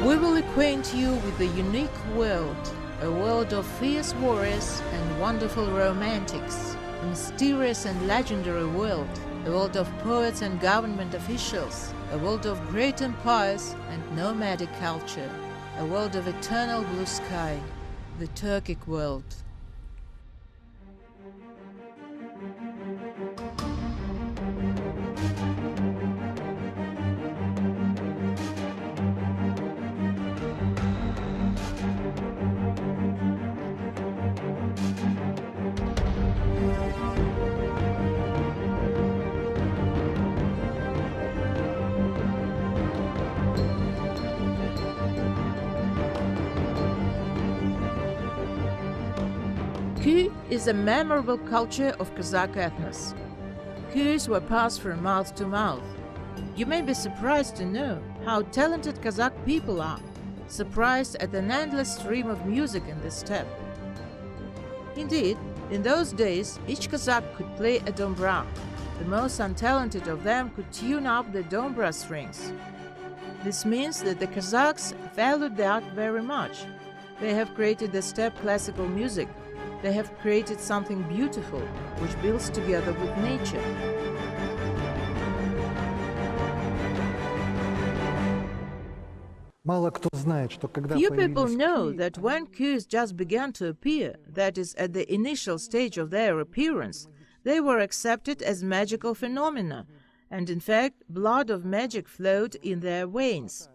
We will acquaint you with a unique world, a world of fierce warriors and wonderful romantics, a mysterious and legendary world, a world of poets and government officials, a world of great empires and nomadic culture, a world of eternal blue sky, the Turkic world. Kyui is a memorable culture of Kazakh ethnos. Kyuis were passed from mouth to mouth. You may be surprised to know how talented Kazakh people are, surprised at an endless stream of music in the steppe. Indeed, in those days, each Kazakh could play a dombra. The most untalented of them could tune up the dombra strings. This means that the Kazakhs valued the art very much. They have created the steppe classical music. They have created something beautiful, which builds together with nature. Few people know that when Kyuis just began to appear, that is, at the initial stage of their appearance, they were accepted as magical phenomena, and in fact, blood of magic flowed in their veins.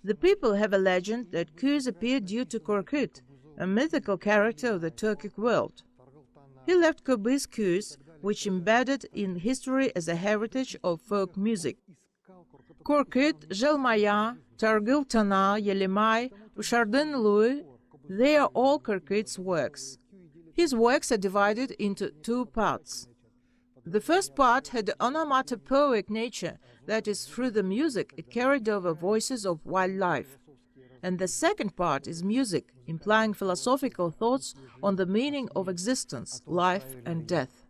The people have a legend that Kyuis appeared due to Turkic, a mythical character of the Turkic world. He left Kobys Kyuis, which embedded in history as a heritage of folk music. Korkut, Jelmaya, Targil Tana, Yelimay, Ushardin Lui, they are all Korkut's works. His works are divided into two parts. The first part had onomatopoeic nature, that is, through the music it carried over voices of wildlife. And the second part is music, implying philosophical thoughts on the meaning of existence, life and death.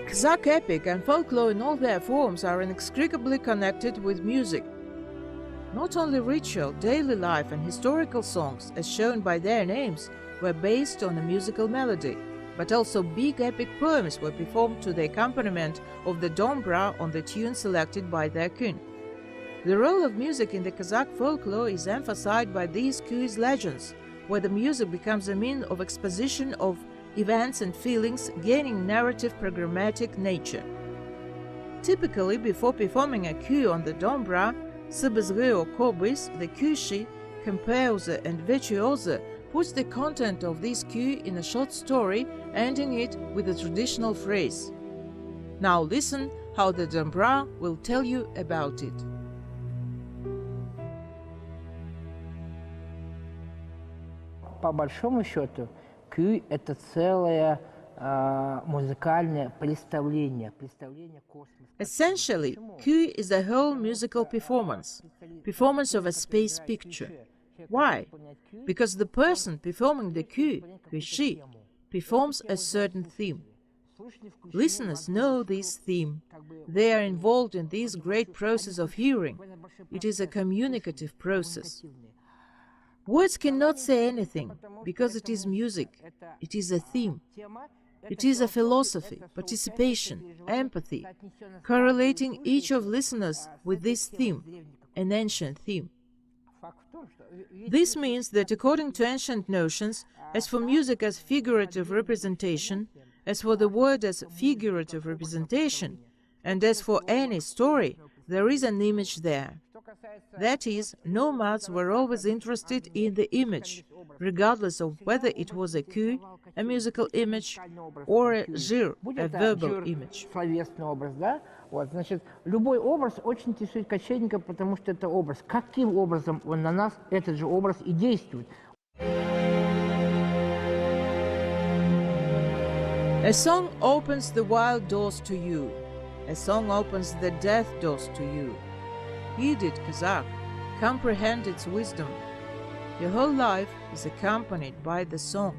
Kazakh epic and folklore in all their forms are inextricably connected with music. Not only ritual, daily life and historical songs, as shown by their names, were based on a musical melody, but also big epic poems were performed to the accompaniment of the dombra on the tune selected by their king. The role of music in the Kazakh folklore is emphasized by these Kyuis legends, where the music becomes a means of exposition of events and feelings, gaining narrative programmatic nature. Typically, before performing a Kyui on the dombra, Sibizgı or Kobys, the Kyushi, composer and virtuoso, puts the content of this Kyui in a short story, ending it with a traditional phrase. Now listen how the dombra will tell you about it. По большому счету, Kyui – это целое музыкальное представление космоса. Essentially, Kyui is a whole musical performance of a space picture. Why? Because the person performing the Kyui, Kyushi, performs a certain theme. Listeners know this theme. They are involved in this great process of hearing. It is a communicative process. Words cannot say anything, because it is music. It is a theme. It is a philosophy, participation, empathy, correlating each of listeners with this theme, an ancient theme. This means that according to ancient notions, as for music as figurative representation, as for the word as figurative representation, and as for any story, there is an image there. That is, nomads were always interested in the image, regardless of whether it was a Kyui, a musical image, or a zhyr, a verbal image. Вот, значит, любой образ очень интересует кочевника, потому что это образ. Каким образом он на нас этот же образ и действует? A song opens the wild doors to you. A song opens the death doors to you. Heed it, Kazakh. Comprehend its wisdom. Your whole life is accompanied by the song.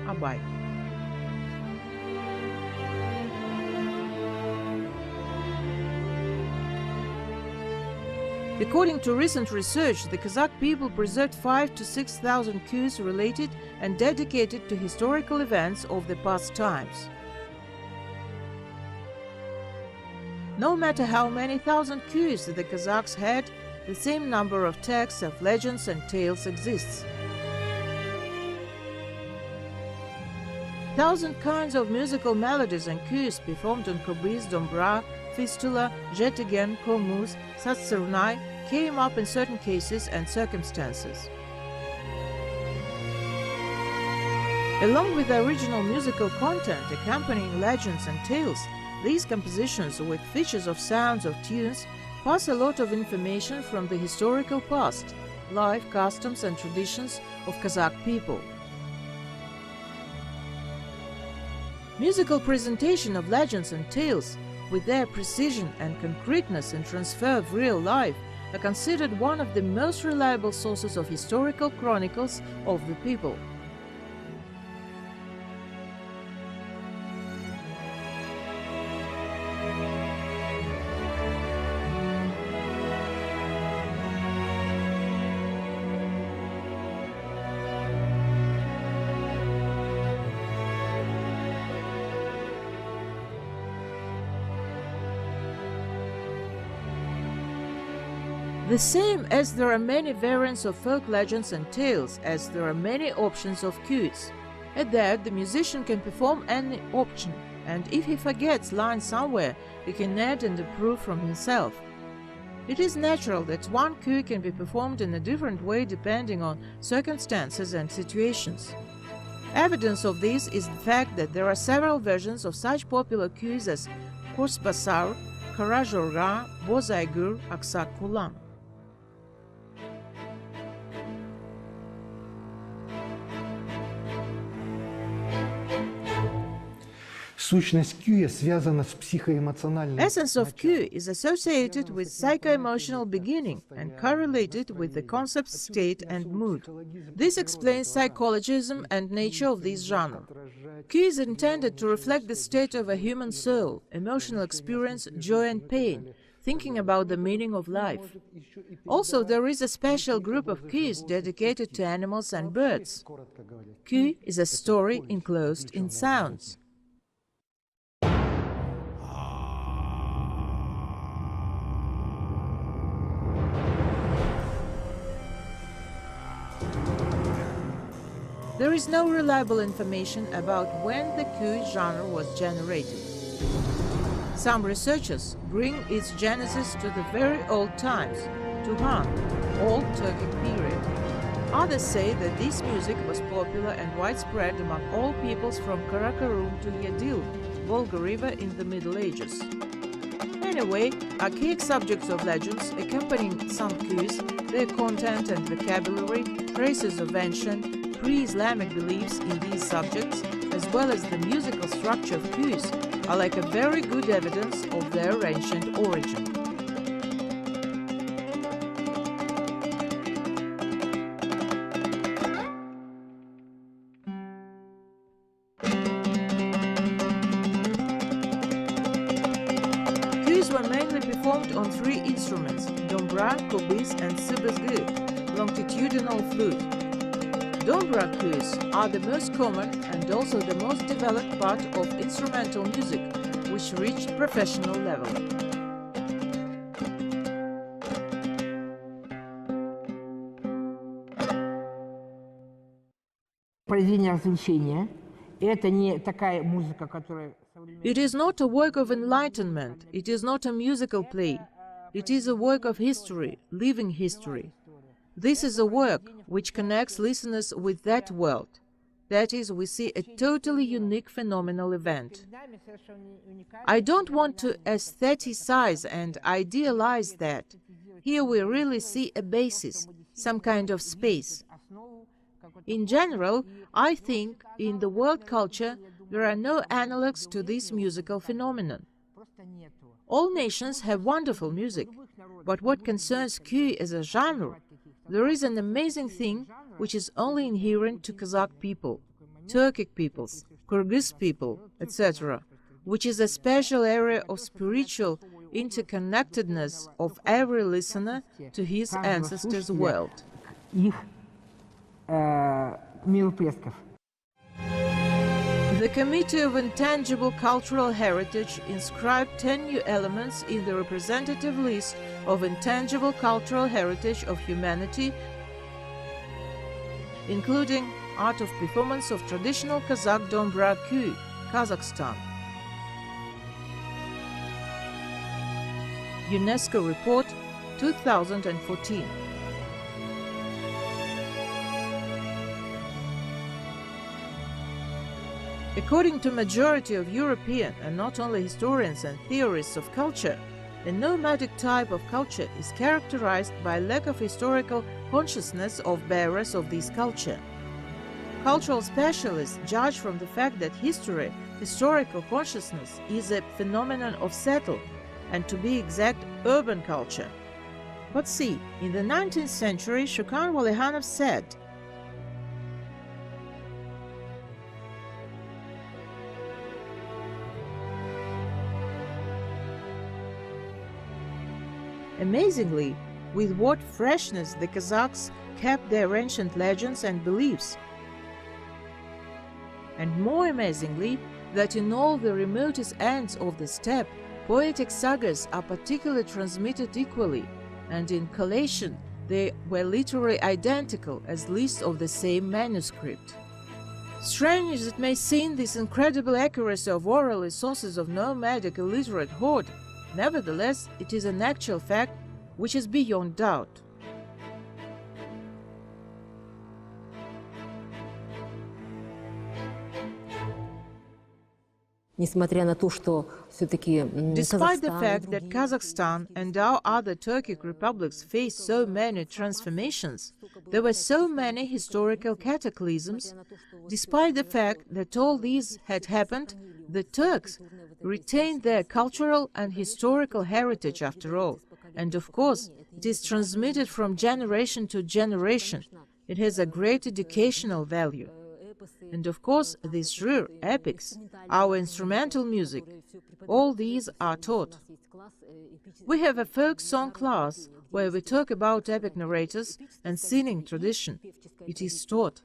Abay. According to recent research, the Kazakh people preserved 5,000 to 6,000 Kyuis related and dedicated to historical events of the past times. No matter how many thousand Kyuis the Kazakhs had, the same number of texts of legends and tales exists. 1,000 kinds of musical melodies and Kyuis performed on kobys, dombra, fistula, zhyrs, komuz, satsurnai came up in certain cases and circumstances. Along with the original musical content accompanying legends and tales, these compositions with features of sounds of tunes pass a lot of information from the historical past, life, customs and traditions of Kazakh people. Musical presentation of legends and tales, with their precision and concreteness in transfer of real life, are considered one of the most reliable sources of historical chronicles of the people. The same as there are many variants of folk legends and tales, as there are many options of Kyuis. At that, the musician can perform any option, and if he forgets line somewhere, he can add and improve from himself. It is natural that one Kyui can be performed in a different way depending on circumstances and situations. Evidence of this is the fact that there are several versions of such popular Kyuis as Kursbasar, Karajorga, Bozaygur, Aksak Kulan. Essence of Kyui is associated with psycho-emotional beginning and correlated with the concept, state and mood. This explains psychologism and nature of this genre. Kyui is intended to reflect the state of a human soul, emotional experience, joy and pain, thinking about the meaning of life. Also, there is a special group of Kyuis dedicated to animals and birds. Kyui is a story enclosed in sounds. There is no reliable information about when the Kyui genre was generated. Some researchers bring its genesis to the very old times, to Han, Old Turkic period. Others say that this music was popular and widespread among all peoples from Karakorum to Yadil, Volga River in the Middle Ages. Anyway, archaic subjects of legends accompanying some Kyuis, their content and vocabulary, traces of ancient, pre-Islamic beliefs in these subjects, as well as the musical structure of Kyuis, are like a very good evidence of their ancient origin. Kyuis were mainly performed on three instruments: dombra, kobys and sibezgı, longitudinal flute. Dombra Kyuis are the most common and also the most developed part of instrumental music, which reached professional level. It is not a work of enlightenment, it is not a musical play. It is a work of history, living history. This is a work which connects listeners with that world. That is, we see a totally unique phenomenal event. I don't want to aestheticize and idealize that. Here we really see a basis, some kind of space. In general, I think in the world culture there are no analogues to this musical phenomenon. All nations have wonderful music, but what concerns Kyui as a genre, there is an amazing thing which is only inherent to Kazakh people. Turkic peoples, Kyrgyz people, etc., which is a special area of spiritual interconnectedness of every listener to his ancestors' world. Их миру предков. The Committee of Intangible Cultural Heritage inscribed 10 new elements in the representative list of intangible cultural heritage of humanity, including art of performance of traditional Kazakh Dombra Kyui, Kazakhstan. UNESCO Report 2014. According to majority of European and not only historians and theorists of culture, the nomadic type of culture is characterized by lack of historical consciousness of bearers of this culture. Cultural specialists judge from the fact that historical consciousness is a phenomenon of settled, and to be exact, urban culture. But see, in the 19th century, Shokan Walekhanov said, amazingly, with what freshness the Kazakhs kept their ancient legends and beliefs. And more amazingly, that in all the remotest ends of the steppe, poetic sagas are particularly transmitted equally, and in collation they were literally identical as lists of the same manuscript. Strange as it may seem, this incredible accuracy of oral resources of nomadic illiterate horde, nevertheless, it is an actual fact which is beyond doubt. Despite the fact that Kazakhstan and our other Turkic republics faced so many transformations, there were so many historical cataclysms, despite the fact that all these had happened, the Turks retained their cultural and historical heritage after all, and of course it is transmitted from generation to generation. It has a great educational value. And of course, these zhyr epics, our instrumental music, all these are taught. We have a folk song class where we talk about epic narrators and singing tradition. It is taught.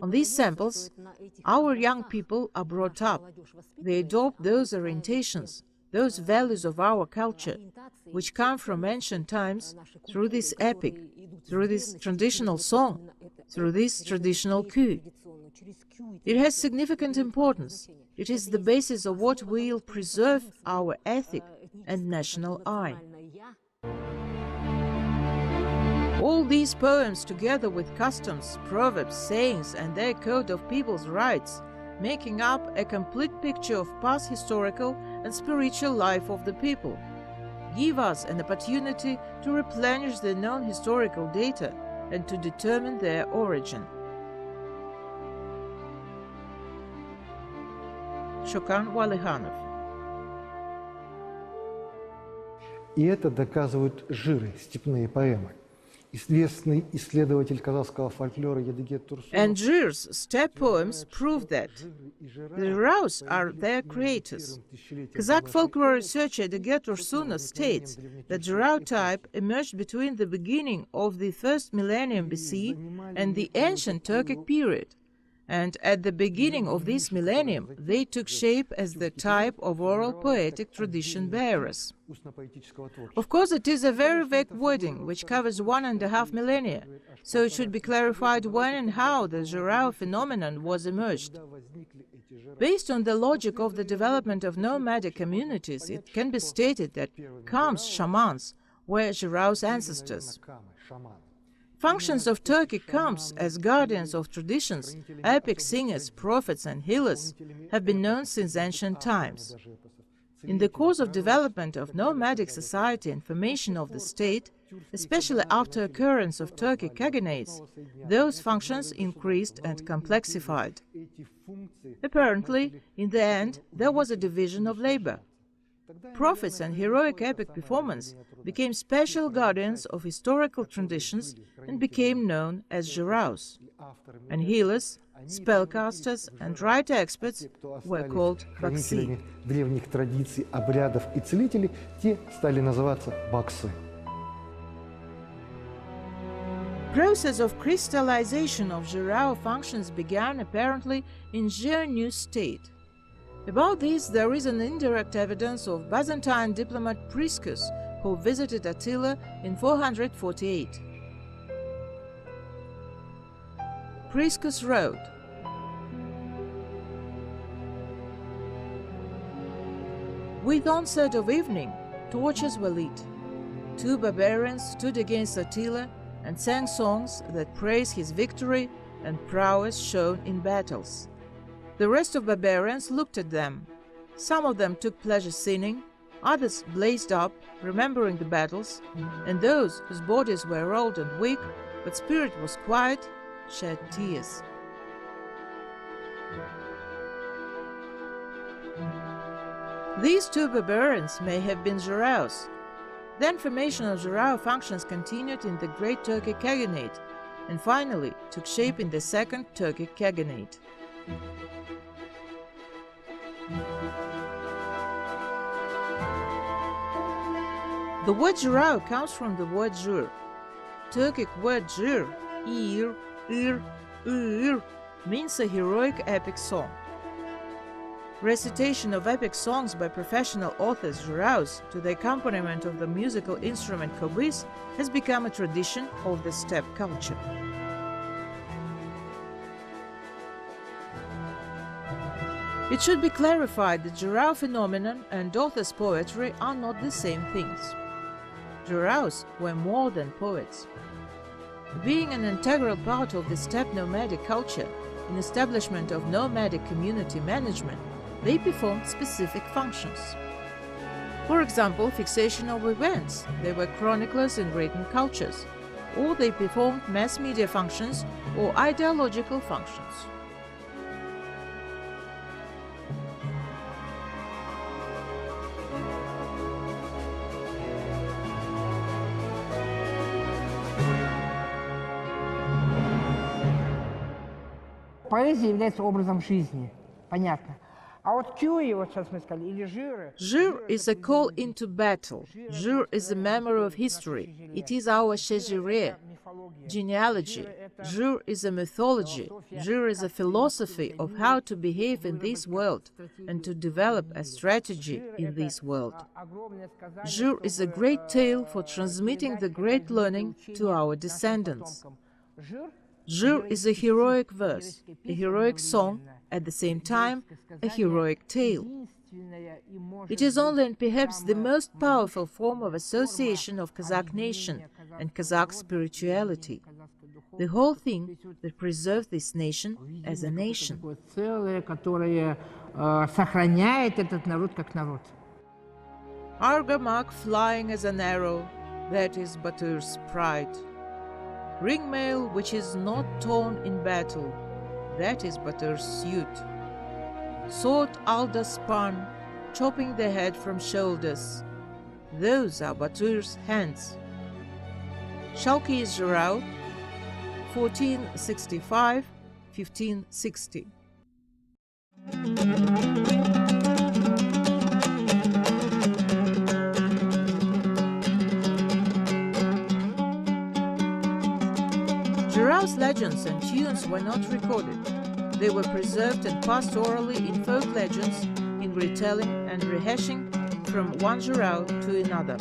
On these samples, our young people are brought up. They adopt those orientations, those values of our culture, which come from ancient times through this epic, through this traditional song, through this traditional Kyui. It has significant importance. It is the basis of what will preserve our ethic and national eye. All these poems, together with customs, proverbs, sayings, and their code of people's rights, making up a complete picture of past historical and spiritual life of the people, give us an opportunity to replenish the known historical data and to determine their origin. Shokan Walekhanov. И это доказывают зhyры, степные поэмы. Известный исследователь казахского фольклора Едыгет Турсунов. And zhyrs, steppe poems, prove that. The zhyrs are their creators. Kazakh folklore researcher Jedeghet Tursunov states that zhyr type emerged between the beginning of the first millennium BC and the ancient Turkic period. And at the beginning of this millennium, they took shape as the type of oral poetic tradition bearers. Of course, it is a very vague wording, which covers 1.5 millennia, so it should be clarified when and how the zhyr phenomenon was emerged. Based on the logic of the development of nomadic communities, it can be stated that Kams, shamans, were zhyr's ancestors. Functions of Turkic Kams as guardians of traditions, epic singers, prophets and healers have been known since ancient times. In the course of development of nomadic society and formation of the state, especially after occurrence of Turkic Khaganates, those functions increased and complexified. Apparently, in the end, there was a division of labor. Prophets and heroic epic performance became special guardians of historical traditions and became known as zhyrs, and healers spellcasters, and rite experts were called baksi. Хранителями древних традиций, обрядов и целителей, те стали называться баксы. Process of crystallization of zhyrao functions began apparently in zhyr new state. About this there is an indirect evidence of Byzantine diplomat Priscus, who visited Attila in 448. Priscus wrote, "With onset of evening, torches were lit. 2 barbarians stood against Attila and sang songs that praise his victory and prowess shown in battles. The rest of barbarians looked at them. Some of them took pleasure singing, others blazed up, remembering the battles, and those whose bodies were old and weak, but spirit was quiet, shed tears." These 2 barbarians may have been zhyraos. The information of zhyrao functions continued in the Great Turkic Khaganate and finally took shape in the Second Turkic Khaganate. The word zhyrao comes from the word zhyr. Turkic word zhyr, means a heroic epic song. Recitation of epic songs by professional authors zhyraos to the accompaniment of the musical instrument Kyuis has become a tradition of the steppe culture. It should be clarified that zhyrao phenomenon and author's poetry are not the same things. Zhyraos were more than poets. Being an integral part of the steppe nomadic culture in establishment of nomadic community management, they performed specific functions. For example, fixation of events, they were chroniclers in written cultures, or they performed mass media functions or ideological functions. Поэзия является образом жизни, понятно. А вот Kyui, вот сейчас мы сказали, или жиры. Zhyr is a call into battle. Zhyr is a memory of history. It is our shezhire, genealogy. Zhyr is a mythology. Zhyr is a philosophy of how to behave in this world and to develop a strategy in this world. Zhyr is a great tale for transmitting the great learning to our descendants. Zhyr is a heroic verse, a heroic song, at the same time, a heroic tale. It is only and perhaps the most powerful form of association of Kazakh nation and Kazakh spirituality. The whole thing that preserves this nation as a nation. Argamak flying as an arrow, that is Batyr's pride. Ringmail which is not torn in battle, that is Batyr's suit. Sword Alda spun, chopping the head from shoulders, those are Batyr's hands. Shalki is Zhyrao, 1465-1560. Zhyrao's legends and tunes were not recorded. They were preserved and passed orally in folk legends, in retelling and rehashing from one Zhyrao to another.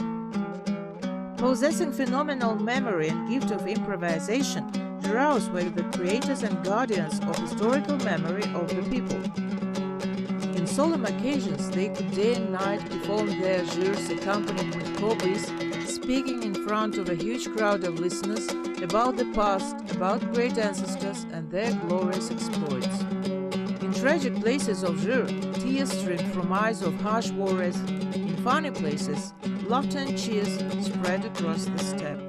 Possessing phenomenal memory and gift of improvisation, Zhyraos were the creators and guardians of historical memory of the people. In solemn occasions, they could day and night perform their zhyrs accompanied with Kyuis, speaking in front of a huge crowd of listeners about the past, about great ancestors and their glorious exploits. In tragic places of zhyr, tears streamed from eyes of harsh warriors. In funny places, laughter and cheers spread across the steppe.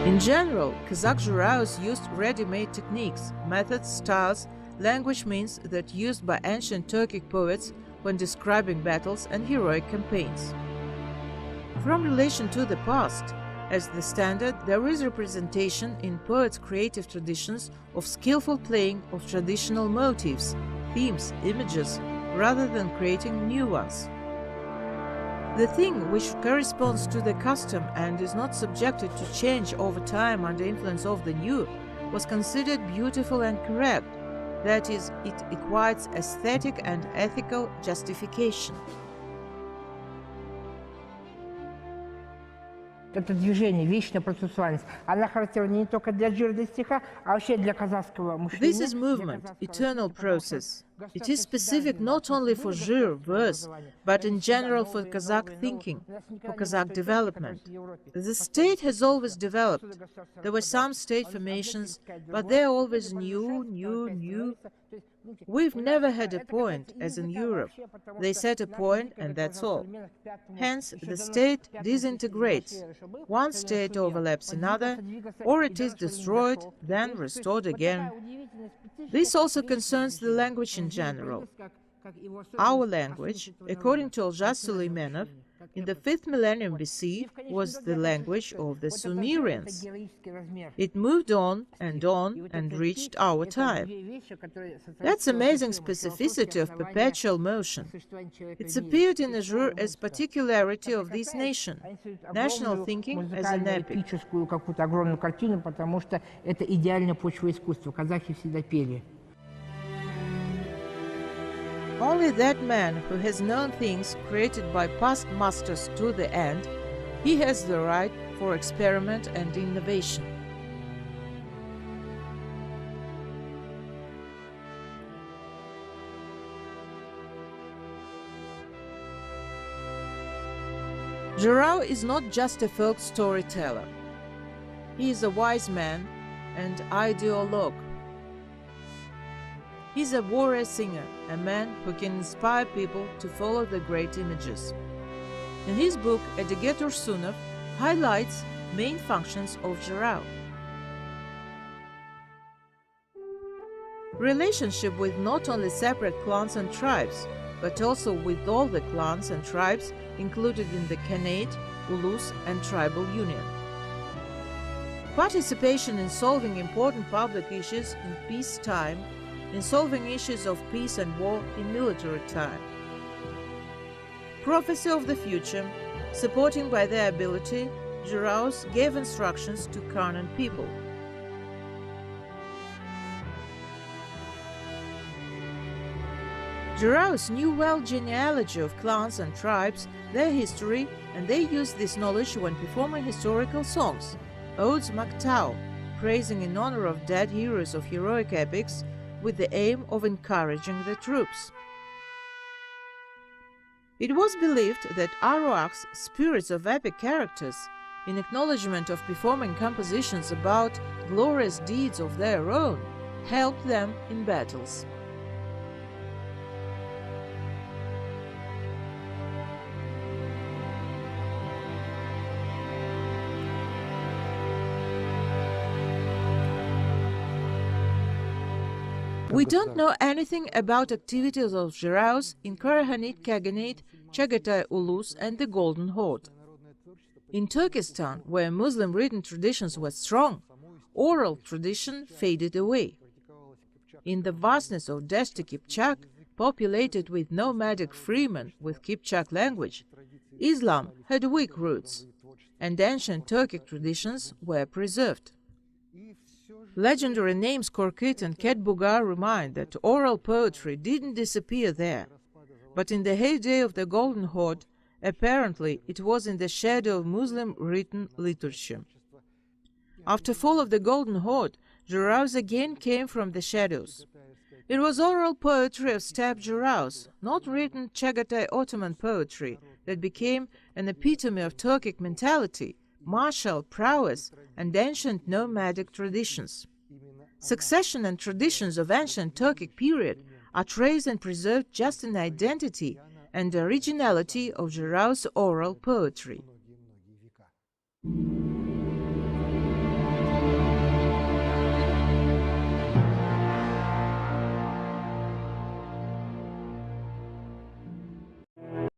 In general, Kazakh zhyrs used ready-made techniques, methods, styles, language means that used by ancient Turkic poets when describing battles and heroic campaigns. From relation to the past, as the standard, there is representation in poets' creative traditions of skillful playing of traditional motifs, themes, images, rather than creating new ones. The thing which corresponds to the custom and is not subjected to change over time under influence of the new was considered beautiful and correct, that is, it acquires aesthetic and ethical justification. Это движение, вечная процессуальность, она характерна не только для жирного стиха, а вообще для казахского мышления. This is movement, eternal process. It is specific not only for zhyr verse, but in general for Kazakh thinking, for Kazakh development. The state has always developed. There were some state formations, but they're always new. We've never had a point, as in Europe. They set a point and that's all. Hence, the state disintegrates. One state overlaps another, or it is destroyed, then restored again. This also concerns the language in general. Our language, according to Oljas Suleimanov, in the 5th millennium BC, was the language of the Sumerians. It moved on and reached our time. That's amazing specificity of perpetual motion. It's appeared in Azure as particularity of this nation, national thinking as an epic. Какую-то огромную картину, потому что это идеальная почва искусства. Казахи всегда пели. Only that man who has known things created by past masters to the end, he has the right for experiment and innovation. Jhyr is not just a folk storyteller. He is a wise man and ideologue. He's a warrior singer, a man who can inspire people to follow the great images. In his book, Edeget Ursunov highlights main functions of Jhyr. Relationship with not only separate clans and tribes, but also with all the clans and tribes included in the Khanate, Ulus and tribal union. Participation in solving important public issues in peacetime, in solving issues of peace and war in military time. Prophecy of the future, supporting by their ability, Jhyrs gave instructions to Khanan people. Jhyrs knew well genealogy of clans and tribes, their history, and they used this knowledge when performing historical songs, odes Maktau, praising in honor of dead heroes of heroic epics, with the aim of encouraging the troops. It was believed that Aruaks, spirits of epic characters, in acknowledgement of performing compositions about glorious deeds of their own, helped them in battles. We don't know anything about activities of Jhyrs in Karahanid Khaganate, Chagatai Ulus and the Golden Horde. In Turkestan, where Muslim written traditions were strong, oral tradition faded away. In the vastness of Dashti Kipchak, populated with nomadic freemen with Kipchak language, Islam had weak roots, and ancient Turkic traditions were preserved. Legendary names Korkut and Ketbugar remind that oral poetry didn't disappear there, but in the heyday of the Golden Horde, apparently it was in the shadow of Muslim written literature. After fall of the Golden Horde, Jhyrs again came from the shadows. It was oral poetry of steppe Jhyrs, not written Chagatai Ottoman poetry, that became an epitome of Turkic mentality, martial prowess, and ancient nomadic traditions. Succession and traditions of ancient Turkic period are traced and preserved just in identity and originality of Jhyrs oral poetry.